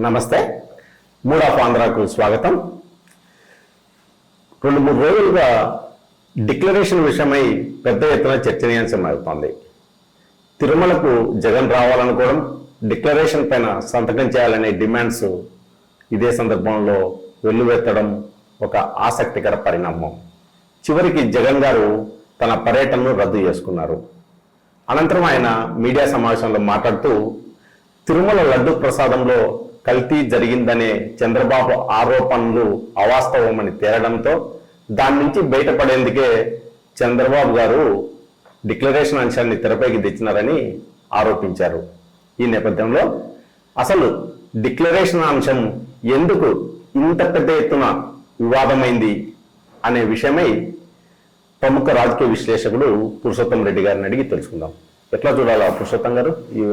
నమస్తే. Mood of ఆంధ్రాకు స్వాగతం. 2-3 రోజులుగా డిక్లరేషన్ విషయమై పెద్ద ఎత్తున చర్చనీయాంశం అవుతోంది. తిరుమలకు జగన్ రావాలనుకోవడం, డిక్లరేషన్ పైన సంతకం చేయాలనే డిమాండ్స్ ఇదే సందర్భంలో వెల్లువెత్తడం ఒక ఆసక్తికర పరిణామం. చివరికి జగన్ గారు తన పర్యటనను రద్దు చేసుకున్నారు. అనంతరం ఆయన మీడియా సమావేశంలో మాట్లాడుతూ తిరుమల లడ్డు ప్రసాదంలో కల్తీ జరిగిందనే చంద్రబాబు ఆరోపణలు అవాస్తవమని తేలడంతో దాని నుంచి బయటపడేందుకే చంద్రబాబు గారు డిక్లరేషన్ అంశాన్ని తెరపైకి తెచ్చినారని ఆరోపించారు. ఈ నేపథ్యంలో అసలు డిక్లరేషన్ అంశం ఎందుకు ఇంత పెద్ద ఎత్తున వివాదమైంది అనే విషయమై ప్రముఖ రాజకీయ విశ్లేషకుడు పురుషోత్తం రెడ్డి గారిని అడిగి తెలుసుకుందాం. ఎట్లా చూడాలా పురుషోత్తం గారు ఈ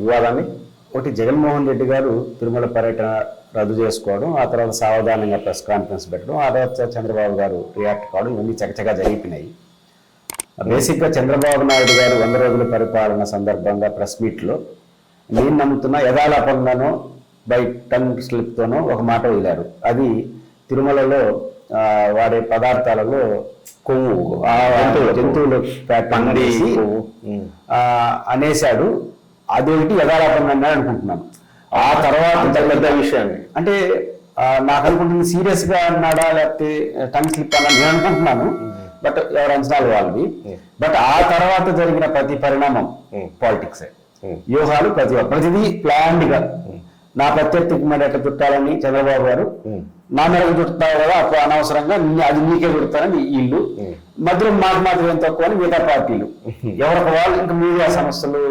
వివాదాన్ని? ఒకటి, జగన్మోహన్ రెడ్డి గారు తిరుమల పర్యటన రద్దు చేసుకోవడం, ఆ తర్వాత సావధానంగా ప్రెస్ కాన్ఫరెన్స్ పెట్టడం, ఆ తర్వాత చంద్రబాబు గారు రియాక్ట్ కావడం, ఇవన్నీ చకచకా జరిగిపోయినాయి. బేసిక్గా చంద్రబాబు నాయుడు గారు 100 రోజుల పరిపాలన సందర్భంగా ప్రెస్ మీట్లో నేను నమ్ముతున్న యథాలాపంగానో బై టంగ్ స్లిప్తోనో ఒక మాట వదిలారు. అది తిరుమలలో వాడే పదార్థాలలో కొవ్వు, జంతువులు అనేశాడు. అదేంటి యథాలాపంగా అన్నాడు అనుకుంటున్నాను. ఆ తర్వాత పెద్ద విషయాన్ని అంటే నాకు అనుకుంటుంది సీరియస్గా అన్నాడా లేకపోతే టంగ్ స్లిప్ అన్నా నేను అనుకుంటున్నాను. బట్ ఎవరి అంచనాలు వాళ్ళవి. బట్ ఆ తర్వాత జరిగిన ప్రతి పరిణామం పాలిటిక్స్, వ్యూహాలు, ప్రతిదీ ప్లాన్డ్గా నా ప్రత్యర్థికి మరి ఎట్లా చుట్టాలని చంద్రబాబు గారు, నా మేరకు చుట్టావు కదా అప్పుడు అనవసరంగా అది నీకే చుడతానని వీళ్ళు, మధ్యలో మాకు మాత్రం ఏం తక్కువ అని మిగతా పార్టీలు, ఎవరికి వాళ్ళు ఇంకా మీడియా సంస్థలు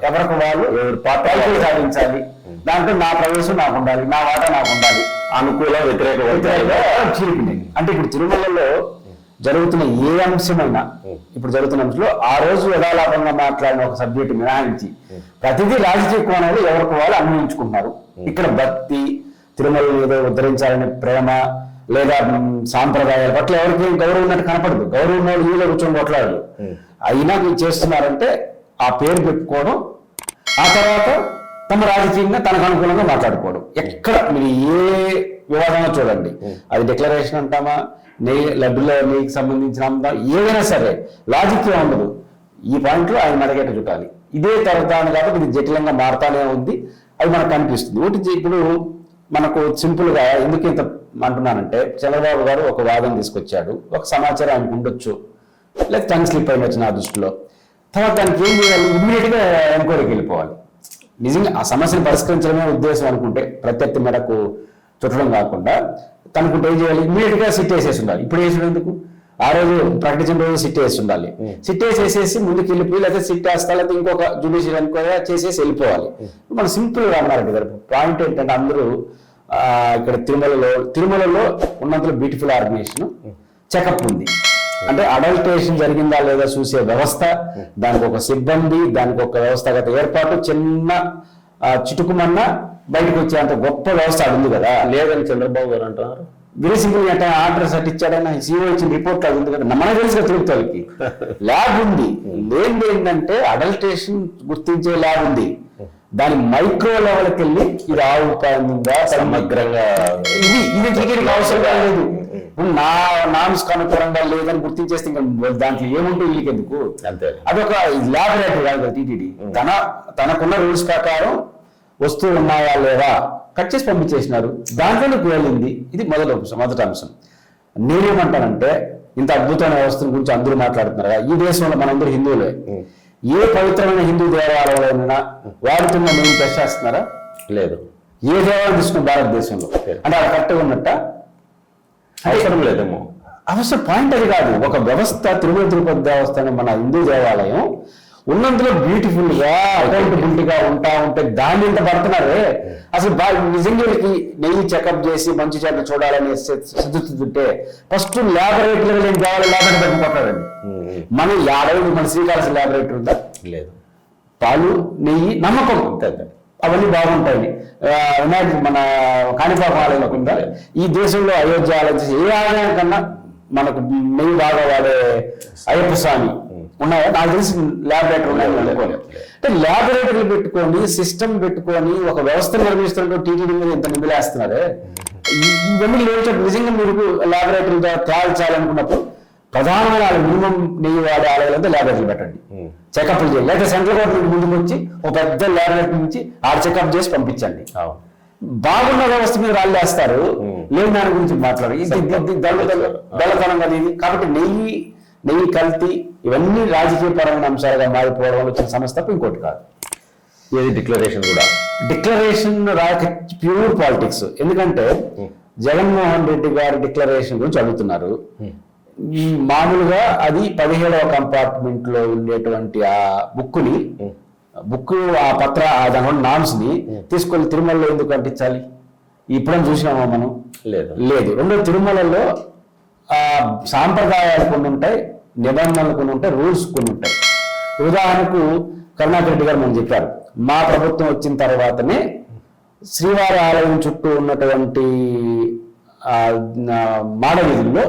ఎవరికి వాళ్ళు పార్టీలు సాధించాలి, దాంట్లో నా ప్రవేశం నాకు ఉండాలి, నా వాటా నాకు ఉండాలి, అనుకూల వ్యతిరేక చీలిపినాయి. అంటే ఇప్పుడు తిరుమలలో జరుగుతున్న ఏ అంశమైనా, ఇప్పుడు జరుగుతున్న అంశంలో ఆ రోజు యథాలాపంగా మాట్లాడిన ఒక సబ్జెక్టు మినహాయించి ప్రతిదీ రాజకీయ కోణంలో ఎవరికి వాళ్ళు అన్వయించుకుంటున్నారు. ఇక్కడ భక్తి, తిరుమల ఏదో ఉద్ధరించాలనే ప్రేమ లేదా సాంప్రదాయాల పట్ల ఎవరికి గౌరవం ఉన్నట్టు కనపడదు. గౌరవం వాళ్ళు వీళ్ళు కూర్చొని కొట్లాడదు. అయినా మీరు చేస్తున్నారంటే ఆ పేరు పెట్టుకోవడం, ఆ తర్వాత తమ రాజకీయంగా తనకు అనుకూలంగా మాట్లాడుకోవడం. ఎక్కడ మీరు ఏ వివాదంలో చూడండి, అది డిక్లరేషన్ అంటామా, లడ్డులో నెయ్యికి సంబంధించిన ఏదైనా సరే లాజిక్ ఉండదు. ఈ పాయింట్లో ఆయన మడగేట చుట్టాలి. ఇదే తరతాను కాబట్టి ఇది జటిలంగా మారుతానే ఉంది. అది మనకు కనిపిస్తుంది. ఒకటి ఇప్పుడు మనకు సింపుల్గా ఎందుకు ఇంత అంటున్నానంటే, చంద్రబాబు గారు ఒక వాదన తీసుకొచ్చాడు, ఒక సమాచారం ఆయనకు ఉండొచ్చు, లేదా టంగ్ స్లిప్ అయినచ్చు నా దృష్టిలో. తర్వాత దానికి ఏం చేయాలి? ఇమ్మీడియట్గా ఎంక్వైరీకి వెళ్ళిపోవాలి. నిజంగా ఆ సమస్యను పరిష్కరించడమే ఉద్దేశం అనుకుంటే ప్రత్యర్థి మేరకు చుట్టడం కాకుండా తనకుంటే ఏం చేయాలి? ఇమ్మీడియట్గా సిట్ వేసేసి ఉండాలి. ఇప్పుడు వేసినందుకు ఆ రోజు ప్రకటించిన రోజు సిట్ వేసి ఉండాలి. సిట్ వేసేసి ముందుకు వెళ్ళిపోయి, లేదా సిట్ వేస్తా లేదా ఇంకొక జ్యుడిషియల్ ఎంక్వైరీ చేసేసి వెళ్ళిపోవాలి. మన సింపుల్ రామారెడ్డి గారు పాయింట్ ఏంటంటే, అందరూ ఇక్కడ తిరుమలలో ఉన్నంతలో బ్యూటిఫుల్ ఆర్గనైజేషన్ చెకప్ ఉంది. అంటే అడల్టరేషన్ జరిగిందా లేదా చూసే వ్యవస్థ, దానికి ఒక సిబ్బంది, దానికి ఒక వ్యవస్థాగత ఏర్పాటు, చిన్న చిటుకుమన్న బయటకు వచ్చేంత గొప్ప వ్యవస్థ అది ఉంది కదా. లేదని చంద్రబాబు గారు అంటున్నారు. వెరీ సింపుల్ అంటే ఆర్డర్ సెట్ ఇచ్చాడని సీఓ ఇచ్చిన రిపోర్ట్ అది ఉంది కదా. మనకు తెలుసు కదా, తిరుగుతానికి ల్యాబ్ ఉంది. లేనిది ఏంటంటే అడల్టరేషన్ గుర్తించే ల్యాబ్ ఉంది. దాని మైక్రో లెవెల్కి వెళ్ళి ఇది ఆవు ఉందా సమగ్రంగా ఇది టికెట్కి అవసరం లేదు. నా నామ్స్ అనుకూలంగా లేదని గుర్తించేస్తే ఇంకా దాంట్లో ఏముంటే వీళ్ళకి ఎందుకు? అదొక ల్యాబొరేటరీ కాదు కదా టీటీడీ. తనకున్న రూల్స్ ప్రకారం వస్తువులు ఉన్నాయా లేదా కట్ చేసి పంపించేసినారు. దాంట్లోకి వెళ్ళింది. ఇది మొదటి అంశం. నేనేమంటానంటే, ఇంత అద్భుతమైన వ్యవస్థ గురించి అందరూ మాట్లాడుతున్నారు. ఈ దేశంలో మనందరూ హిందువులే. ఏ పవిత్రమైన హిందూ దేవాలయంలో వాడుతున్న నేను ప్రశ్నిస్తున్నారా? లేదు. ఏ దేవాలయం తీసుకున్న భారతదేశంలో అంటే అది కరెక్ట్గా ఉన్నట్ట? అవసరం లేదేమో. అవసరం పాయింట్ అది కాదు. ఒక వ్యవస్థ, తిరుమల తిరుపతి దేవస్థానం మన హిందూ దేవాలయం ఉన్నందులో బ్యూటిఫుల్ గా అకౌంటబిలిటీగా ఉంటే దాన్ని ఇంత పడుతున్నారే. అసలు నిజంగా నెయ్యి చెకప్ చేసి మంచి చెడ్డ చూడాలని సిద్ధుతుంటే ఫస్ట్ ల్యాబొరేటరీలో నేను దేవాలయం ల్యాబొరేటరీ పెట్టుకుంటాడండి. మనం 50 మన శ్రీకాళహస్తి ల్యాబొరేటరీ ఉందా? లేదు. పాలు, నెయ్యి, నమ్మకం అవన్నీ బాగుంటాయి. మన కాణిపాక ఆలయంలో ఉందా? ఈ దేశంలో అయోధ్య ఆలయం ఏ ఆలయం కన్నా మనకు నెయ్యి బాగా వాడే అయ్యప్ప స్వామి ఉన్నాయా? నాకు తెలిసి ల్యాబొరేటరీ ఉన్నాయని అనుకోలేదు. అంటే ల్యాబొరేటరీలు పెట్టుకొని సిస్టమ్ పెట్టుకొని ఒక వ్యవస్థ నిర్వహిస్తున్నట్టు టీటీడీ మీద ఇంత నిందలేస్తున్నారే, ఇవన్నీ లేచేటప్పుడు నిజంగా మీరు ల్యాబొరేటరీ తయారు చేయాలనుకున్నప్పుడు ప్రధానమైన మినిమం నెయ్యి వాడే ఆలయాలంతా ల్యాబొరేటరీ పెట్టండి, చెకప్లు చేయండి. లేకపోతే సెంట్రల్ గవర్నమెంట్ ముందుకు వచ్చి ఒక పెద్ద ల్యాబొరేటరీ నుంచి చెకప్ చేసి పంపించండి. బాగున్న వ్యవస్థ మీద రాళ్ళు వేస్తారు, లేని దాని గురించి మాట్లాడారు. ఇది దళతనం కదా ఇది. కాబట్టి నెయ్యి కల్తీ ఇవన్నీ రాజకీయపరమైన అంశాలుగా మారిపోవడం వల్ల వచ్చిన సమస్య తప్ప ఇంకోటి కాదు. ఏది డిక్లరేషన్ కూడా డిక్లరేషన్ ప్యూర్ పాలిటిక్స్. ఎందుకంటే జగన్మోహన్ రెడ్డి గారి డిక్లరేషన్ గురించి అడుగుతున్నారు. మామూలుగా అది 17వ కంపార్ట్మెంట్ లో ఉండేటువంటి ఆ బుక్ ఆ పత్ర దాని నామ్స్ ని తీసుకొని తిరుమలలో ఎందుకు అంటించాలి? ఇప్పుడని చూసినామా మనం? లేదు. రెండో, తిరుమలలో సాంప్రదాయాలు కొన్ని ఉంటాయి, నిబంధనలు కొన్ని ఉంటాయి, రూల్స్ కొన్ని ఉంటాయి. ఉదాహరణకు కరుణాకర్ రెడ్డి గారు మనం చెప్పారు, మా ప్రభుత్వం వచ్చిన తర్వాతనే శ్రీవారి ఆలయం చుట్టూ ఉన్నటువంటి మాడ వీధుల్లో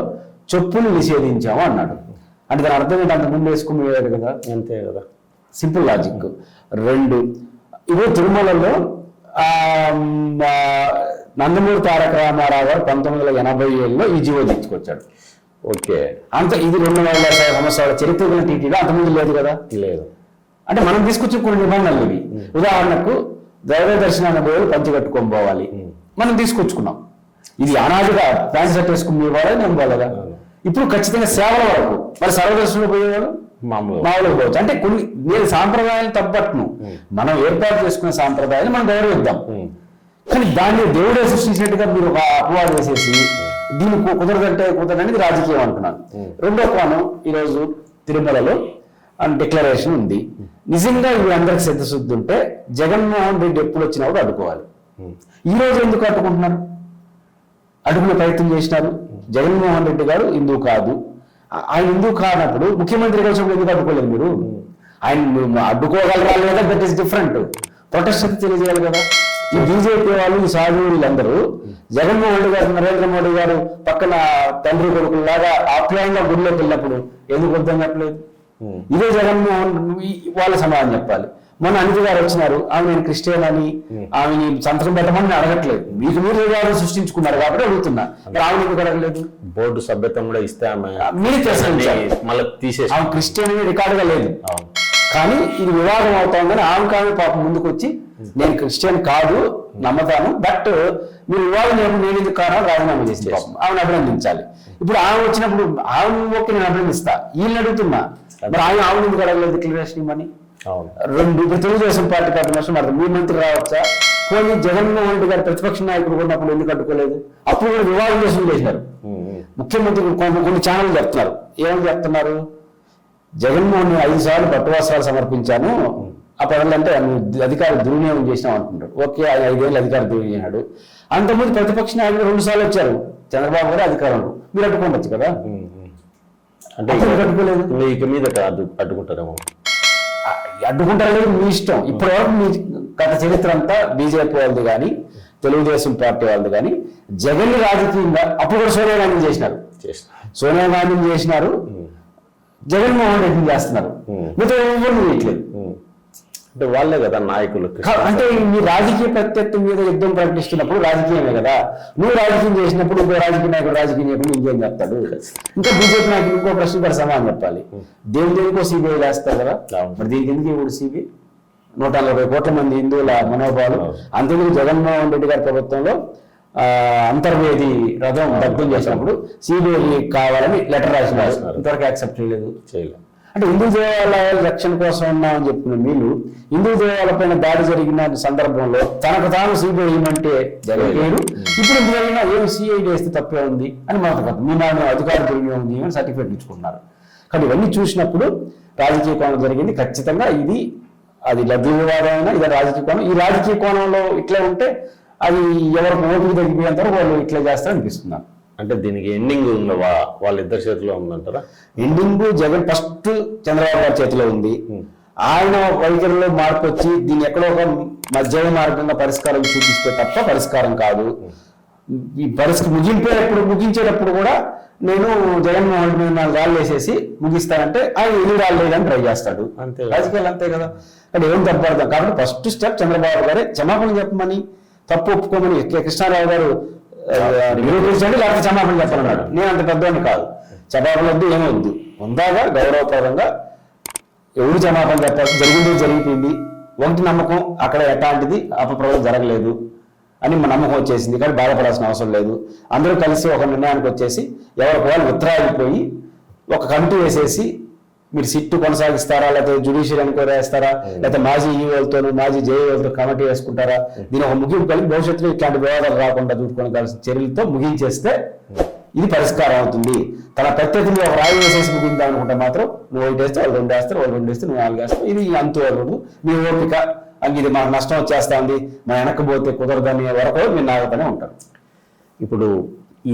చెప్పులు నిషేధించాము అన్నాడు. అంటే దాని అర్థం ఏంటి? అంత ముందు వేసుకునేవారు కదా, అంతే కదా, సింపుల్ లాజిక్. 2, ఇదే తిరుమలలో నందమూరి తారక రామారావు గారు 1987లో ఈ జీవో తీసుకొచ్చాడు. ఓకే, అంత ఇది 200 సంవత్సరాల చరిత్ర టీటీలో అంతకుముందు లేదు కదా. లేదు. అంటే మనం తీసుకొచ్చిన కొన్ని నిబంధనలు ఇవి. ఉదాహరణకు దైవ దర్శనాన్ని పోయి పంచి కట్టుకొని పోవాలి, మనం తీసుకొచ్చుకున్నాం. ఇది అనాదిగా ప్యాంట్ షర్ట్ వేసుకుని పోవాలి, నేను పోలేదా? ఇప్పుడు ఖచ్చితంగా సేవల వరకు మరి సర్వదర్శనంలో పోయేవాళ్ళు మామూలుగా పోవచ్చు. అంటే కొన్ని నేను సాంప్రదాయాలు తప్పట్ను, మనం ఏర్పాటు చేసుకునే సాంప్రదాయాలు మనం గౌరవిద్దాం. కానీ దాన్ని దేవుడే సృష్టించినట్టుగా మీరు ఒక అపవాదం వేసేసి దీన్ని కుదరదని రాజకీయం అంటున్నాను. రెండో కోణం, ఈరోజు తిరుమలలో డిక్లరేషన్ ఉంది. నిజంగా ఇవి అందరికి సిద్ధశుద్ధి ఉంటే జగన్మోహన్ రెడ్డి ఎప్పుడు వచ్చినప్పుడు అడ్డుకోవాలి. ఈ రోజు ఎందుకు అడ్డుకుంటున్నారు? అడ్డుకునే ప్రయత్నం చేసినారు. జగన్మోహన్ రెడ్డి గారు హిందూ కాదు, ఆయన హిందూ కానప్పుడు ముఖ్యమంత్రి కలిసినప్పుడు ఎందుకు అడ్డుకోలేదు మీరు? ఆయన అడ్డుకోగలరా లేదా, దట్ ఈస్ డిఫరెంట్. ప్రొటెస్ట్ తెలియజేయాలి కదా. ఈ బీజేపీ వాళ్ళు, ఈ సాధువులందరూ జగన్మోహన్ రెడ్డి గారు, నరేంద్ర మోడీ గారు పక్కన తండ్రి కొడుకులాగా ఆప్యాయంగా గుడిలోకి వెళ్ళినప్పుడు ఎందుకు వద్దని చెప్పలేదు? ఇదే జగన్మోహన్ వాళ్ళ సమాధానం చెప్పాలి. మొన్న అనిత గారు వచ్చినారు, ఆమె నేను క్రిస్టియన్ అని ఆమెని సంతకం పెట్టమని అడగట్లేదు, మీకు మీరు వివాదం సృష్టించుకున్నారు కాబట్టి అడుగుతున్నా. మరి ఆమె ఎందుకు అడగలేదు? బోర్డు సభ్యత్వం కూడా ఇస్తే మీరు మళ్ళీ తీసేసి ఆమె క్రిస్టియన్ అని రికార్డుగా లేదు. కానీ ఇది వివాదం అవుతుందని ఆమె పాపం ముందుకు వచ్చి నేను క్రిస్టియన్ కాదు, నమ్మతాను, బట్ మీరు వివాదం నేను ఎందుకు కారణం రాజీనామా చేసింది. పాపం ఆమెను అభినందించాలి. ఇప్పుడు ఆమె వచ్చినప్పుడు ఆమె ఓకే నేను అభినందిస్తా, వీళ్ళని అడుగుతున్నా. మరి ఆమె ఎందుకు అడగలేదు డిక్లరేషన్ ఇవ్వని? 2, ఇప్పుడు తెలుగుదేశం పార్టీ నష్టం అర్థం. మీ మంత్రి రావచ్చా? పోనీ జగన్మోహన్ రెడ్డి గారు ప్రతిపక్ష నాయకుడు ఉన్నప్పుడు ఎందుకు అడ్డుకోలేదు? అప్పుడు కూడా వివాదం చేసినారు. ముఖ్యమంత్రి కొన్ని ఛానల్ చెప్తున్నారు, ఏమని చెప్తున్నారు? జగన్మోహన్ 5 సార్లు పట్టువస్త్రాలు సమర్పించాను, ఆ పనులంటే అధికార దుర్వినియోగం చేసినాం అంటున్నాడు. ఓకే, 5 ఏళ్ళు అధికార దుర్వినియోగం చేసినాడు. అంతకుముందు ప్రతిపక్ష నాయకుడు 2 సార్లు వచ్చారు, చంద్రబాబు గారు అధికారంలో, మీరు అడ్డుకోవచ్చు కదా. అంటే అడ్డుకోలేదు, మీకు మీద అడ్డుకుంటారేమో. అడ్డుకుంటారు లేదు, మీ ఇష్టం. ఇప్పటి వరకు మీ గత చరిత్ర అంతా బీజేపీ వాళ్ళది కానీ తెలుగుదేశం పార్టీ వాళ్ళది కానీ జగన్ రాజకీయంగా అప్పుడు కూడా సోనియా గాంధీ చేసినారు, జగన్మోహన్ రెడ్డిని చేస్తున్నారు, మిగతా ఎవరు చేయట్లేదు. అంటే వాళ్ళే కదా నాయకులు. అంటే మీ రాజకీయ ప్రత్యర్థి మీద యుద్ధం ప్రకటిస్తున్నప్పుడు రాజకీయమే కదా. నువ్వు రాజకీయం చేసినప్పుడు ఇంకో రాజకీయ నాయకుడు రాజకీయం చేయకుండా ఇంకేం చెప్తాడు? ఇంకా బీజేపీ నాయకుడు ఇంకో ప్రశ్న కూడా సమాధానం చెప్పాలి. దేనికో సిబిఐ చేస్తారు కదా, మరి దీనికి ఎందుకు ఇప్పుడు సిబిఐ? 140 కోట్ల మంది హిందువుల మనోభావాలు. అంతేందుకు జగన్మోహన్ రెడ్డి గారి ప్రభుత్వంలో అంతర్వేది రథం దగ్ధం చేసినప్పుడు సిబిఐ కావాలని లెటర్ రాసినారు, ఇంతవరకు యాక్సెప్ట్ చేయలేదు. అంటే హిందూ దేవాలయాల రక్షణ కోసం ఉన్నామని చెప్పిన వీళ్ళు హిందూ దేవాలయాలపైన దాడి జరిగిన సందర్భంలో తనకు తాను సిబిఐ ఏమంటే జగన్ ఇప్పుడు జరిగినా ఏమి సిఐడి వేస్తే తప్పే ఉంది అని మాట్లాడతారు. మీ నాన్న అధికార దుర్వినియోగం అని సర్టిఫికేట్ ఇచ్చుకుంటున్నారు. కానీ ఇవన్నీ చూసినప్పుడు రాజకీయ కోణం జరిగింది. ఖచ్చితంగా అది లబ్ధి వివాదమైనా ఇది రాజకీయ కోణం. ఈ రాజకీయ కోణంలో ఇట్లా ఉంటే అది ఎవరికి ఓపిక తగ్గిపోయేంత వరకు వాళ్ళు ఇట్లా చేస్తారనిపిస్తున్నారు. అంటే దీనికి ఎండింగ్ ఉందా? వాళ్ళిద్దరి చేతిలో ఉందంటారా? ఎండింగ్ జగన్ ఫస్ట్ చంద్రబాబు గారి చేతిలో ఉంది. ఆయన వైఖరిలో మార్పు వచ్చి దీన్ని ఎక్కడో ఒక మధ్య మార్గంగా పరిష్కారం చూపిస్తే తప్ప పరిష్కారం కాదు. ఈ పరిస్థితి ముగించేటప్పుడు కూడా నేను జగన్మోహన్ రెడ్డి మీద 4 రాళ్ళు వేసేసి ముగిస్తానంటే ఆయన 8 రాళ్ళు వేయడానికి ట్రై చేస్తాడు. అంతే. రాజకీయాలు అంతే కదా. అంటే ఏం తప్పడదాం కాబట్టి ఫస్ట్ స్టెప్ చంద్రబాబు గారే క్షమాపణ చెప్పమని, తప్పు ఒప్పుకోమని కృష్ణారావు గారు నిరూపించండి, లేకపోతే క్షమాపణ చెప్పాలన్నాడు. నేను అంత పెద్దవాడిని కాదు, క్షమాపణ వద్దు ఏమొద్దు, ఉందాగా గౌరవప్రదంగా ఎవరు క్షమాపణ చెప్పాల్సి జరిగిపోయింది. ఒకటి నమ్మకం, అక్కడ ఎట్లాంటిది అపప్రదం జరగలేదు అని మన నమ్మకం వచ్చేసింది. కానీ బాధపడాల్సిన అవసరం లేదు. అందరూ కలిసి ఒక నిర్ణయానికి వచ్చేసి ఎవరికి వాళ్ళు ఉత్తరాగిపోయి ఒక కమిటీ వేసేసి మీరు సిట్టు కొనసాగిస్తారా, లేకపోతే జ్యుడిషియల్ ఎంక్వైరీ వేస్తారా, లేకపోతే మాజీ ఈఓలతో మాజీ జేఈఓలతో కమిటీ వేసుకుంటారా, దీని ఒక ముగింపు కలిగి భవిష్యత్తులో ఇట్లాంటి వివాదాలు రాకుండా చూసుకోవాల్సిన చర్యలతో ముగించేస్తే ఇది పరిష్కారం అవుతుంది. తన ప్రత్యర్థిని ఒక రాయి వేసేసి ముగిందాం అనుకుంటే మాత్రం నువ్వు 1 వేస్తే వాళ్ళు 2 వేస్తారు, వాళ్ళు 2 వేస్తే నువ్వు 4 వేస్తావు. ఇది అంతు వాళ్ళు మీ ఓపిక, అంక ఇది మనకు నష్టం వచ్చేస్తా ఉంది, మన వెనక్కిపోతే కుదరదని వరకు మీరు నాగతనే ఉంటారు. ఇప్పుడు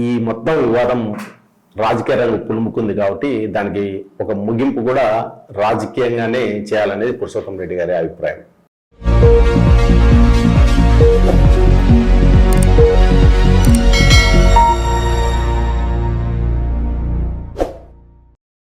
ఈ మొత్తం వివాదం రాజకీయ రంగం పులుముకుంది కాబట్టి దానికి ఒక ముగింపు కూడా రాజకీయంగానే చేయాలనేది పురుషోత్తం రెడ్డి గారి అభిప్రాయం.